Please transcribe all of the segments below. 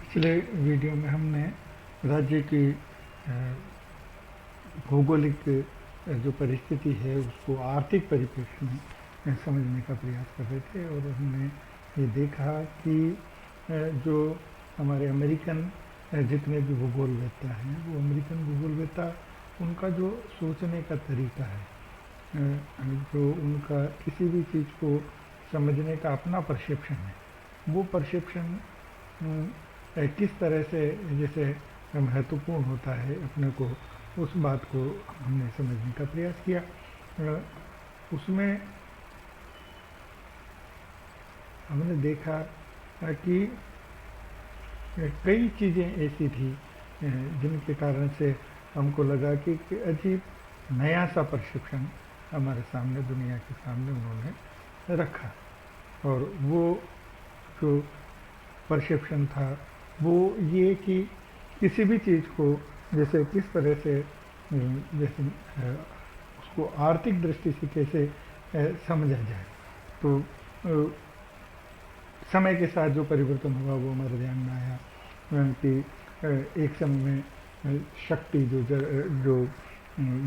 पिछले वीडियो में हमने राज्य की भौगोलिक जो परिस्थिति है उसको आर्थिक परिप्रेक्ष्य में समझने का प्रयास कर रहे थे और हमने ये देखा कि जो हमारे अमेरिकन जितने भी भूगोलवेत्ता हैं वो अमेरिकन भूगोलवेत्ता उनका जो सोचने का तरीका है, जो उनका किसी भी चीज़ को समझने का अपना परसेप्शन है, वो परसेप्शन किस तरह से जैसे महत्वपूर्ण होता है अपने को, उस बात को हमने समझने का प्रयास किया। उसमें हमने देखा कि कई चीज़ें ऐसी थी जिनके कारण से हमको लगा कि अजीब नया सा परसेप्शन हमारे सामने, दुनिया के सामने उन्होंने रखा। और वो जो परसेप्शन था वो ये कि किसी भी चीज़ को जैसे किस तरह से जैसे उसको आर्थिक दृष्टि से कैसे समझा जाए। तो समय के साथ जो परिवर्तन हुआ वो हमारे ध्यान में आया कि एक समय में शक्ति जो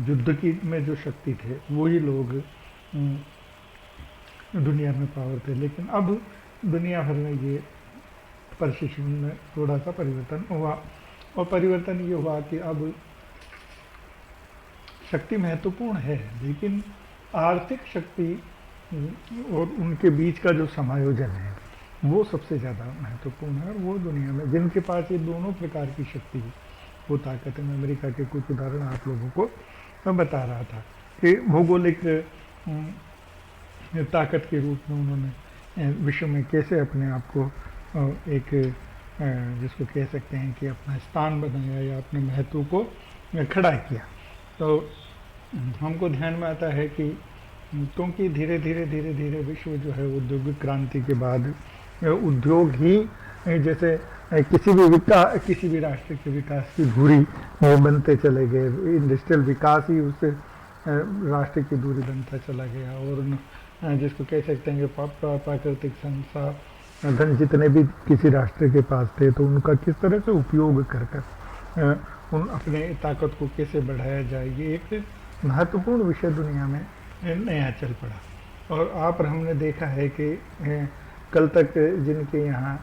युद्ध की में जो शक्ति थे वही लोग दुनिया में पावर थे, लेकिन अब दुनिया भर में ये परिस्थिति में थोड़ा सा परिवर्तन हुआ। और परिवर्तन ये हुआ कि अब शक्ति महत्वपूर्ण है, लेकिन आर्थिक शक्ति और उनके बीच का जो समायोजन है वो सबसे ज़्यादा महत्वपूर्ण है। और वो दुनिया में जिनके पास ये दोनों प्रकार की शक्ति है वो ताकत है। मैं अमेरिका के कुछ उदाहरण आप लोगों को मैं बता रहा था कि भौगोलिक ताकत के रूप में उन्होंने विश्व में कैसे अपने आप को एक जिसको कह सकते हैं कि अपना स्थान बनाया या अपने महत्व को खड़ा किया। तो हमको ध्यान में आता है कि क्योंकि धीरे धीरे विश्व जो है औद्योगिक क्रांति के बाद उद्योग ही जैसे किसी भी राष्ट्र के विकास की धुरी बनते चले गए, इंडस्ट्रियल विकास ही उस राष्ट्र की धुरी बनता चला गया। और जिसको कह सकते हैं कि प्राकृतिक संसाधन जितने भी किसी राष्ट्र के पास थे तो उनका किस तरह से उपयोग कर उन अपने ताकत को कैसे बढ़ाया जाए, ये एक महत्वपूर्ण विषय दुनिया में नया चल पड़ा। और हमने देखा है कि कल तक जिनके यहाँ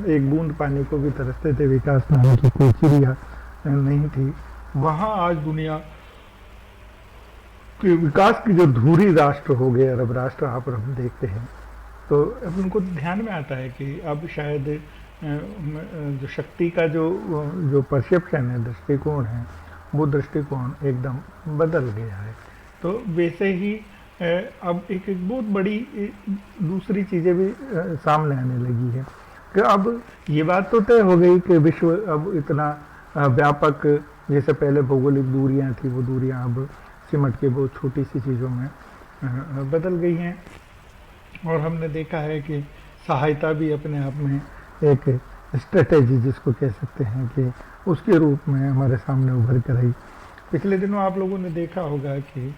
एक बूंद पानी को भी तरसते थे, विकास नाम की कोई चिड़िया नहीं थी, वहाँ आज दुनिया के विकास की जो धुरी राष्ट्र हो गए, अरब राष्ट्र आप हम देखते हैं। तो अब उनको ध्यान में आता है कि अब शायद जो शक्ति का जो परसेप्शन है, दृष्टिकोण है, वो दृष्टिकोण एकदम बदल गया है। तो वैसे ही अब एक बहुत बड़ी दूसरी चीज़ें भी सामने आने लगी है कि अब ये बात तो तय हो गई कि विश्व अब इतना व्यापक, जैसे पहले भौगोलिक दूरियां थी वो दूरियां अब सिमट के बहुत छोटी सी चीज़ों में बदल गई हैं। और हमने देखा है कि सहायता भी अपने आप में एक स्ट्रेटेजी जिसको कह सकते हैं कि उसके रूप में हमारे सामने उभर कर आई। पिछले दिनों आप लोगों ने देखा होगा कि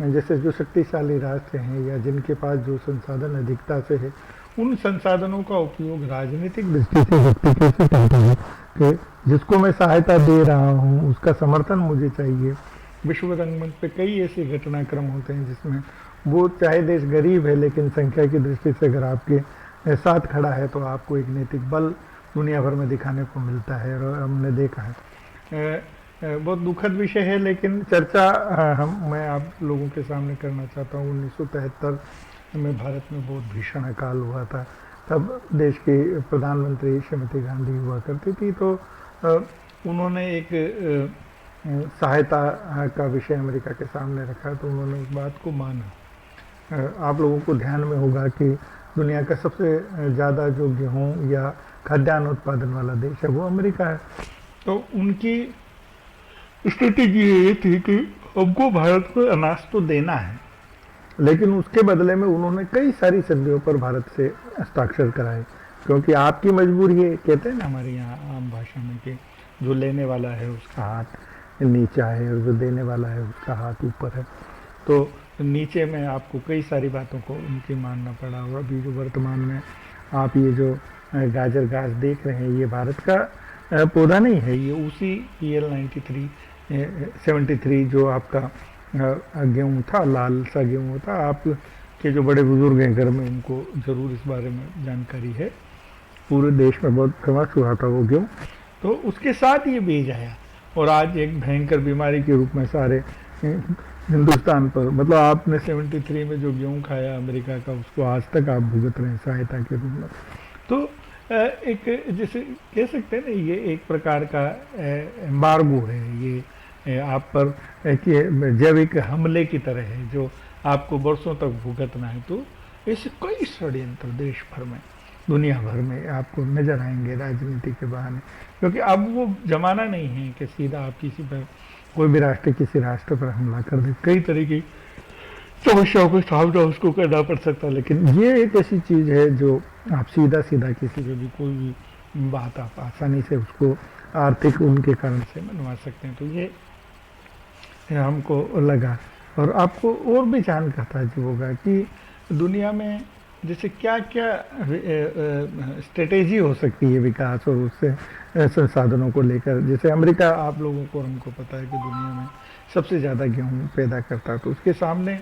जैसे जो शक्तिशाली राष्ट्र हैं या जिनके पास जो संसाधन अधिकता से है, उन संसाधनों का उपयोग राजनीतिक दृष्टि से व्यक्ति कैसे करता है कि जिसको मैं सहायता दे रहा हूँ उसका समर्थन मुझे चाहिए। विश्व रंगमंच पे कई ऐसे घटनाक्रम होते हैं जिसमें वो चाहे देश गरीब है लेकिन संख्या की दृष्टि से अगर आपके साथ खड़ा है तो आपको एक नैतिक बल दुनिया भर में दिखाने को मिलता है। और हमने देखा है बहुत दुखद विषय है, लेकिन चर्चा मैं आप लोगों के सामने करना चाहता हूँ। 1973 में भारत में बहुत भीषण अकाल हुआ था। तब देश की प्रधानमंत्री श्रीमती गांधी हुआ करती थी, तो उन्होंने एक सहायता का विषय अमेरिका के सामने रखा, तो उन्होंने उस बात को माना। आप लोगों को ध्यान में होगा कि दुनिया का सबसे ज़्यादा जो गेहूँ या खाद्यान्न उत्पादन वाला देश है वो अमेरिका है। तो उनकी स्ट्रेटेजी ये थी कि हमको भारत को अनाज तो देना है, लेकिन उसके बदले में उन्होंने कई सारी संधियों पर भारत से हस्ताक्षर कराए, क्योंकि आपकी मजबूरी है, कहते हैं ना हमारे यहाँ आम भाषा में कि जो लेने वाला है उसका हाथ नीचा है और जो देने वाला है उसका हाथ ऊपर है। तो नीचे में आपको कई सारी बातों को उनकी मानना पड़ा। और अभी जो वर्तमान में आप ये जो गाजर घास देख रहे हैं, ये भारत का पौधा नहीं है, ये उसी PL93 73 जो आपका गेहूँ था, लाल सा गेहूँ था। आप के जो बड़े बुजुर्ग हैं घर में, उनको ज़रूर इस बारे में जानकारी है। पूरे देश में बहुत फेमस हुआ था वो गेहूँ। तो उसके साथ ये बीज आया और आज एक भयंकर बीमारी के रूप में सारे हिंदुस्तान पर, मतलब आपने 73 में जो गेहूँ खाया अमेरिका का, उसको आज तक आप भुगत रहे हैं सहायता के रूप में। तो एक जैसे कह सकते हैं ना, ये एक प्रकार का एम्बार्गो है, ये आप पर एक जैविक हमले की तरह है जो आपको वर्षों तक भुगतना है। तो ऐसे कई षड्यंत्र देश भर में, दुनिया भर में आपको नजर आएंगे राजनीति के बहाने, क्योंकि अब वो जमाना नहीं है कि सीधा आप किसी पर, कोई भी राष्ट्र किसी राष्ट्र पर हमला कर दे। कई तरह की समस्याओं को सामना उसको करना पड़ सकता है, लेकिन ये एक ऐसी चीज़ है जो आप सीधा सीधा किसी पे भी कोई भी बात आप आसानी से उसको आर्थिक उनके कारण से मनवा सकते हैं। तो ये हमको लगा, और आपको और भी जानकारी होगा कि दुनिया में जैसे क्या क्या स्ट्रेटेजी हो सकती है विकास और उससे संसाधनों को लेकर। जैसे अमेरिका, आप लोगों को, हमको पता है कि दुनिया में सबसे ज़्यादा गेहूँ पैदा करता है, तो उसके सामने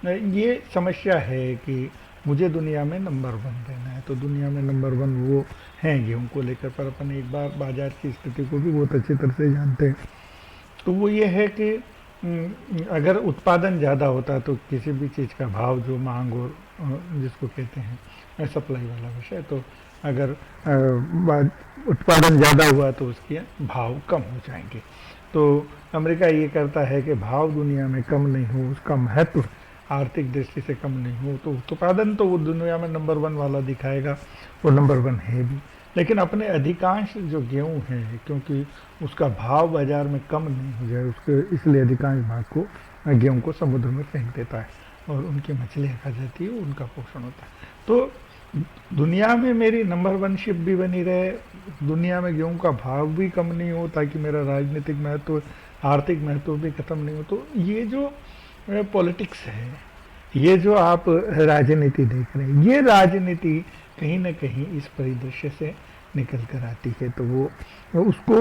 ये समस्या है कि मुझे दुनिया में नंबर 1 रहना है। तो दुनिया में नंबर 1 वो हैं गेहूँ को लेकर, पर अपन एक बार बाजार की स्थिति को भी बहुत अच्छी तरह से जानते हैं। तो वो ये है कि अगर उत्पादन ज़्यादा होता तो किसी भी चीज़ का भाव, जो मांग और जिसको कहते हैं सप्लाई वाला विषय, तो अगर उत्पादन ज़्यादा हुआ तो उसके भाव कम हो जाएंगे। तो अमेरिका ये करता है कि भाव दुनिया में कम नहीं हो, उसका महत्व आर्थिक दृष्टि से कम नहीं हो, तो उत्पादन तो वो दुनिया में नंबर 1 वाला दिखाएगा, वो नंबर 1 है भी। लेकिन अपने अधिकांश जो गेहूँ है, क्योंकि उसका भाव बाजार में कम नहीं हो जाए उसके, इसलिए अधिकांश भाग को गेहूँ को समुद्र में फेंक देता है और उनकी मछलियाँ खा जाती है, उनका पोषण होता है। तो दुनिया में मेरी नंबर 1 शिप भी बनी रहे, दुनिया में गेहूँ का भाव भी कम नहीं हो, ताकि मेरा राजनीतिक महत्व, आर्थिक महत्व भी खत्म नहीं हो। तो ये जो पॉलिटिक्स है, ये जो आप राजनीति देख रहे हैं, ये राजनीति कहीं ना कहीं इस परिदृश्य से निकल कर आती है। तो वो उसको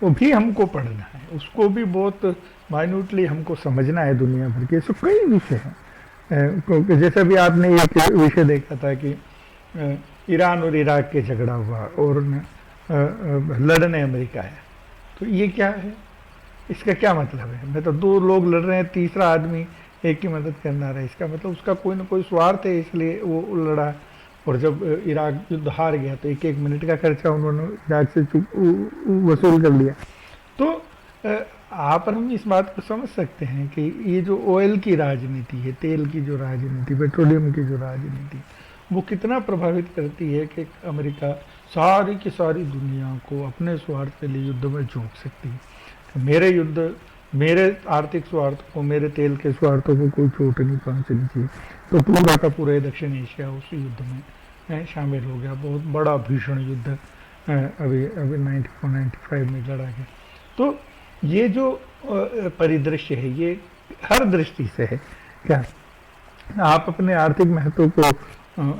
वो भी हमको पढ़ना है, उसको भी बहुत माइन्यूटली हमको समझना है। दुनिया भर के ऐसे कई विषय हैं, जैसे भी आपने एक विषय देखा था कि ईरान और इराक के झगड़ा हुआ और लड़ने अमेरिका आया। तो ये क्या है, इसका क्या मतलब है? मतलब 2 लोग लड़ रहे हैं, तीसरा आदमी एक की मदद करना रहा है, इसका मतलब उसका कोई ना कोई स्वार्थ है, इसलिए वो लड़ा। और जब इराक युद्ध हार गया तो 1-1 मिनट का खर्चा उन्होंने इराक से वसूल कर लिया। तो आप और हम इस बात को समझ सकते हैं कि ये जो ऑयल की राजनीति है, तेल की जो राजनीति, पेट्रोलियम की जो राजनीति, वो कितना प्रभावित करती है कि अमेरिका सारी की सारी दुनिया को अपने स्वार्थ के लिए युद्ध में झोंक सकती है। मेरे युद्ध, मेरे आर्थिक स्वार्थ को, मेरे तेल के स्वार्थों को कोई चोट नहीं पहुंचनी चाहिए। तो पूरा का पूरा दक्षिण एशिया उस युद्ध में शामिल हो गया। बहुत बड़ा भीषण युद्ध अभी 94-95 में लड़ा गया। तो ये जो परिदृश्य है, ये हर दृष्टि से है। क्या आप अपने आर्थिक महत्व को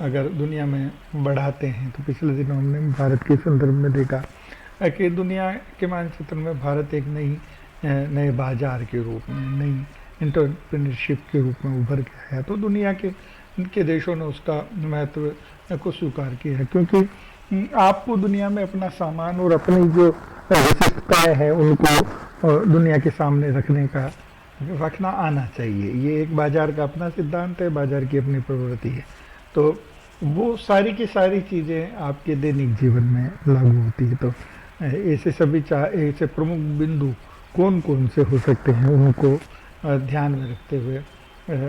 अगर दुनिया में बढ़ाते हैं, तो पिछले दिनों हमने भारत के संदर्भ में देखा कि दुनिया के मानचित्र में भारत एक नए बाजार के रूप में, नई एंटरप्रेन्योरशिप के रूप में उभर के आया। तो दुनिया के देशों ने उसका महत्व को स्वीकार किया है, क्योंकि आपको दुनिया में अपना सामान और अपनी जो विशेषताएं हैं उनको दुनिया के सामने रखना आना चाहिए। ये एक बाजार का अपना सिद्धांत है, बाजार की अपनी प्रवृत्ति है। तो वो सारी की सारी चीज़ें आपके दैनिक जीवन में लागू होती है। तो ऐसे सभी ऐसे प्रमुख बिंदु कौन कौन से हो सकते हैं, उनको ध्यान में रखते हुए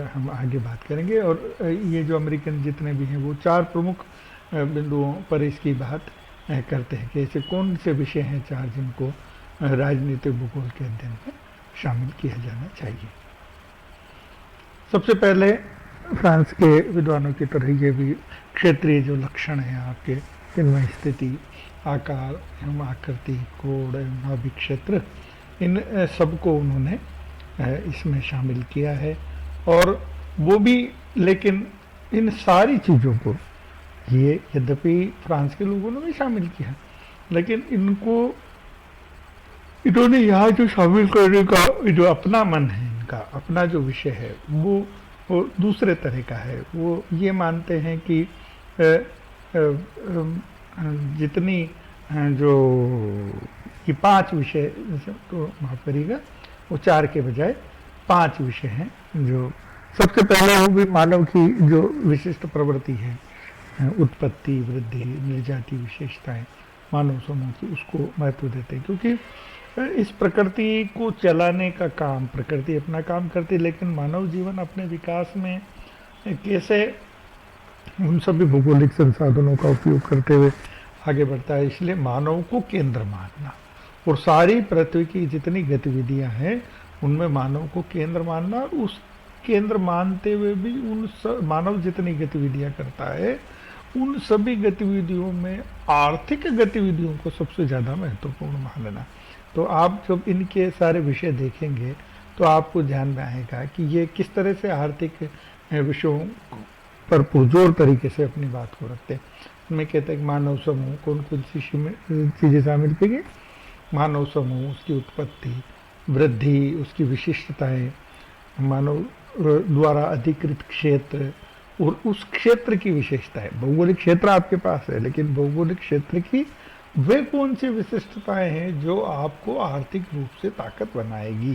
हम आगे बात करेंगे। और ये जो अमेरिकन जितने भी हैं, वो 4 प्रमुख बिंदुओं पर इसकी बात करते हैं कि ऐसे कौन से विषय हैं 4 जिनको राजनीतिक भूगोल के अध्ययन में शामिल किया जाना चाहिए। सबसे पहले फ्रांस के विद्वानों की तरह ये भी क्षेत्रीय जो लक्षण हैं आपके, इनमें स्थिति, आकार एवं आकृति, कोण एवं नाभिक क्षेत्र, इन सबको उन्होंने इसमें शामिल किया है। और वो भी, लेकिन इन सारी चीज़ों को ये यद्यपि फ्रांस के लोगों ने भी शामिल किया, लेकिन इन्होंने यहाँ जो शामिल करने का जो अपना मन है, इनका अपना जो विषय है वो दूसरे तरह का है। वो ये मानते हैं कि जितनी जो ये 5 विषय, तो माफ करिएगा, वो 4 के बजाय 5 विषय हैं। जो सबसे पहले वो भी मानव की जो विशिष्ट प्रवृत्ति है, उत्पत्ति, वृद्धि, निर्जाति विशेषताएं मानव समूह की, उसको महत्व देते हैं, क्योंकि इस प्रकृति को चलाने का काम प्रकृति अपना काम करती है, लेकिन मानव जीवन अपने विकास में कैसे उन सभी भौगोलिक संसाधनों का उपयोग करते हुए आगे बढ़ता है। इसलिए मानव को केंद्र मानना और सारी पृथ्वी की जितनी गतिविधियां हैं उनमें मानव को केंद्र मानना, और उस केंद्र मानते हुए भी मानव जितनी गतिविधियां करता है उन सभी गतिविधियों में आर्थिक गतिविधियों को सबसे ज़्यादा महत्वपूर्ण मानना। तो आप जब इनके सारे विषय देखेंगे तो आपको ध्यान में आएगा कि ये किस तरह से आर्थिक विषयों पर पुरजोर तरीके से अपनी बात को रखते हैं। उनमें कहते हैं कि मानव समूह कौन कौन सी चीज़ें शामिल की गई, मानव समूह, उसकी उत्पत्ति, वृद्धि, उसकी विशिष्टताएं, मानव द्वारा अधिकृत क्षेत्र और उस क्षेत्र की विशेषताएं। भौगोलिक क्षेत्र आपके पास है, लेकिन भौगोलिक क्षेत्र की वे कौन सी विशिष्टताएं हैं जो आपको आर्थिक रूप से ताकत बनाएगी।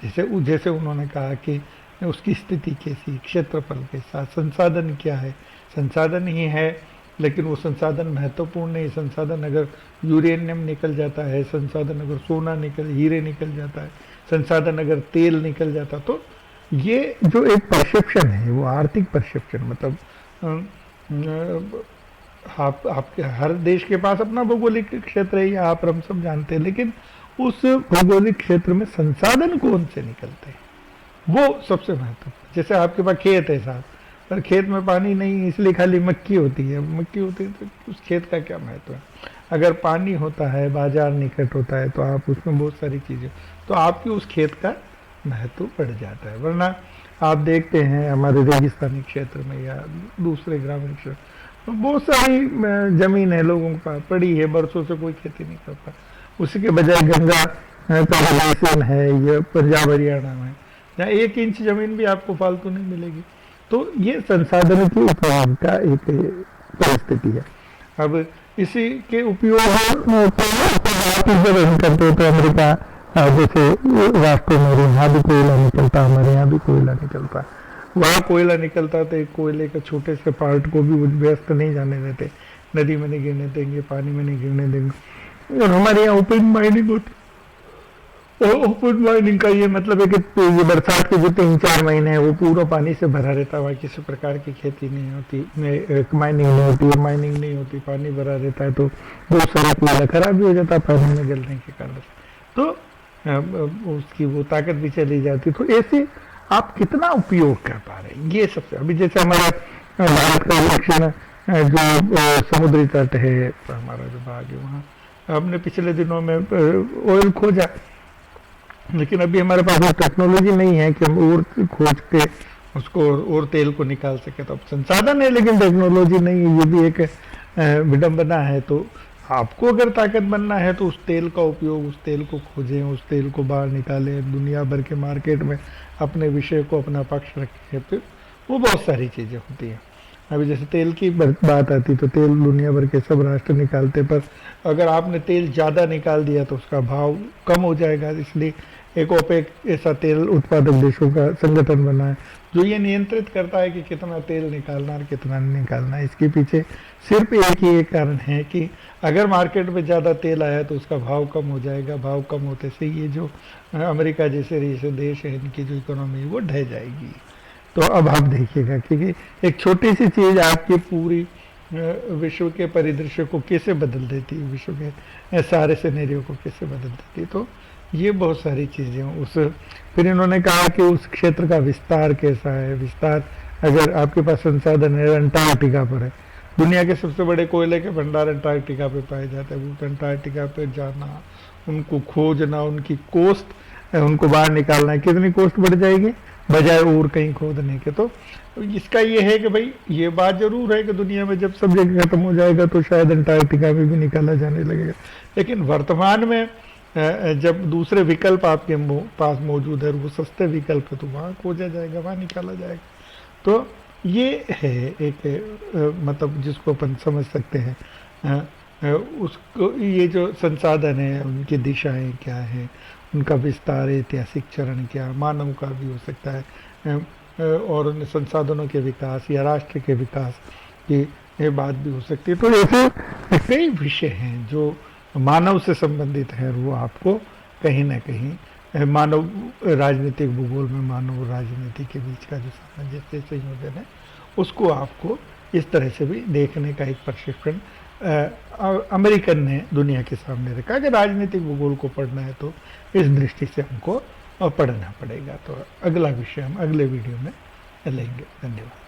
जैसे उन्होंने कहा कि उसकी स्थिति कैसी, क्षेत्रफल के साथ, संसाधन क्या है, संसाधन ही है लेकिन वो संसाधन महत्वपूर्ण नहीं। संसाधन अगर यूरेनियम निकल जाता है, संसाधन अगर सोना हीरे निकल जाता है, संसाधन अगर तेल निकल जाता, तो ये जो एक परसेप्शन है वो आर्थिक परसेप्शन, मतलब आपके हर देश के पास अपना भौगोलिक क्षेत्र है, या आप हम सब जानते हैं, लेकिन उस भौगोलिक क्षेत्र में संसाधन कौन से निकलते हैं वो सबसे महत्वपूर्ण। जैसे आपके पास खेत है साहब, पर खेत में पानी नहीं, इसलिए खाली मक्की होती है तो उस खेत का क्या महत्व है। अगर पानी होता है, बाजार निकट होता है, तो आप उसमें बहुत सारी चीज़ें, तो आपकी उस खेत का महत्व बढ़ जाता है। वरना आप देखते हैं हमारे रेगिस्तानी क्षेत्र में या दूसरे ग्रामीण क्षेत्र में बहुत सारी जमीन है लोगों के पास पड़ी है, बरसों से कोई खेती नहीं करता। उसी के बजाय गंगा का बेसिन है, ये पंजाब हरियाणा में, जहाँ 1 इंच जमीन भी आपको फालतू नहीं मिलेगी। तो ये संसाधनों की उपयोग का एक परिस्थिति है। अब इसी के उपयोग करते तो अमेरिका जैसे राष्ट्रों में यहाँ भी कोयला निकलता, हमारे यहाँ भी कोयला निकलता, वहाँ कोयला निकलता तो एक कोयले के छोटे से पार्ट को भी व्यस्त नहीं जाने देते, नदी में नहीं गिरने देंगे, पानी में नहीं गिरने देंगे। और हमारे यहाँ ओपन माइनिंग होती, और ओपन माइनिंग का ये मतलब है कि ये बरसात के जो 3-4 महीने हैं वो पूरा पानी से भरा रहता है, वहाँ किसी प्रकार की खेती नहीं होती, माइनिंग नहीं होती है, माइनिंग नहीं होती, पानी भरा रहता है, तो बहुत सारा कोयला खराब भी हो जाता है पानी में गलने के कारण, तो उसकी वो ताकत भी चली जाती। तो ऐसे आप कितना उपयोग कर पा रहे हैं, ये सबसे। अभी जैसे हमारा भारत का दक्षिण जो समुद्री तट है, हमारा जो भाग है, वहाँ हमने पिछले दिनों में ऑयल खोजा, लेकिन अभी हमारे पास वो टेक्नोलॉजी नहीं है कि हम और खोज के उसको और तेल को निकाल सके। तो अब संसाधन है लेकिन टेक्नोलॉजी नहीं है, ये भी एक विडंबना है। तो आपको अगर ताकत बनना है तो उस तेल का उपयोग, उस तेल को खोजें, उस तेल को बाहर निकालें, दुनिया भर के मार्केट में अपने विषय को अपना पक्ष रखें, फिर वो बहुत सारी चीज़ें होती हैं। अभी जैसे तेल की बात आती तो तेल दुनिया भर के सब राष्ट्र निकालते, पर अगर आपने तेल ज़्यादा निकाल दिया तो उसका भाव कम हो जाएगा। इसलिए एक ओपेक ऐसा तेल उत्पादक देशों का संगठन बना है जो ये नियंत्रित करता है कि कितना तेल निकालना और कितना नहीं निकालना। इसके पीछे सिर्फ एक ही एक कारण है कि अगर मार्केट में ज़्यादा तेल आया तो उसका भाव कम हो जाएगा, भाव कम होते से ये जो अमेरिका जैसे देश है, इनकी जो इकोनॉमी है वो ढह जाएगी। तो अब आप देखिएगा कि एक छोटी सी चीज़ आपकी पूरी विश्व के परिदृश्य को कैसे बदल देती है, विश्व के सारे सिनेरियो को कैसे बदल देती है। तो ये बहुत सारी चीज़ें उस फिर इन्होंने कहा कि उस क्षेत्र का विस्तार कैसा है। विस्तार, अगर आपके पास संसाधन है, अंटार्कटिका पर है, दुनिया के सबसे बड़े कोयले के भंडार अंटार्कटिका पे पाए जाते हैं। वो अंटार्कटिका पे जाना, उनको खोजना, उनकी कोस्ट, उनको बाहर निकालना, कितनी कोस्ट बढ़ जाएगी, बजाय और कहीं खोदने के। तो इसका ये है कि भाई ये बात जरूर है कि दुनिया में जब सब जगह खत्म हो जाएगा तो शायद अंटार्कटिका में भी निकाला जाने लगेगा, लेकिन वर्तमान में जब दूसरे विकल्प आपके पास मौजूद है, वो सस्ते विकल्प है, तो वहाँ खोजा जाएगा, वहाँ निकाला जाएगा। तो ये है एक मतलब जिसको अपन समझ सकते हैं। उसको ये जो संसाधन है उनकी दिशाएं क्या है, उनका विस्तार, ऐतिहासिक चरण क्या, मानव का भी हो सकता है, और उन संसाधनों के विकास या राष्ट्र के विकास की ये बात भी हो सकती है। तो ऐसे कई विषय हैं जो मानव से संबंधित है, वो आपको कहीं ना कहीं मानव राजनीतिक भूगोल में मानव राजनीति के बीच का जो सामंजस्य संयोजन है, उसको आपको इस तरह से भी देखने का एक प्रशिक्षण अमेरिकन ने दुनिया के सामने रखा कि राजनीतिक भूगोल को पढ़ना है तो इस दृष्टि से हमको पढ़ना पड़ेगा। तो अगला विषय हम अगले वीडियो में लेंगे। धन्यवाद।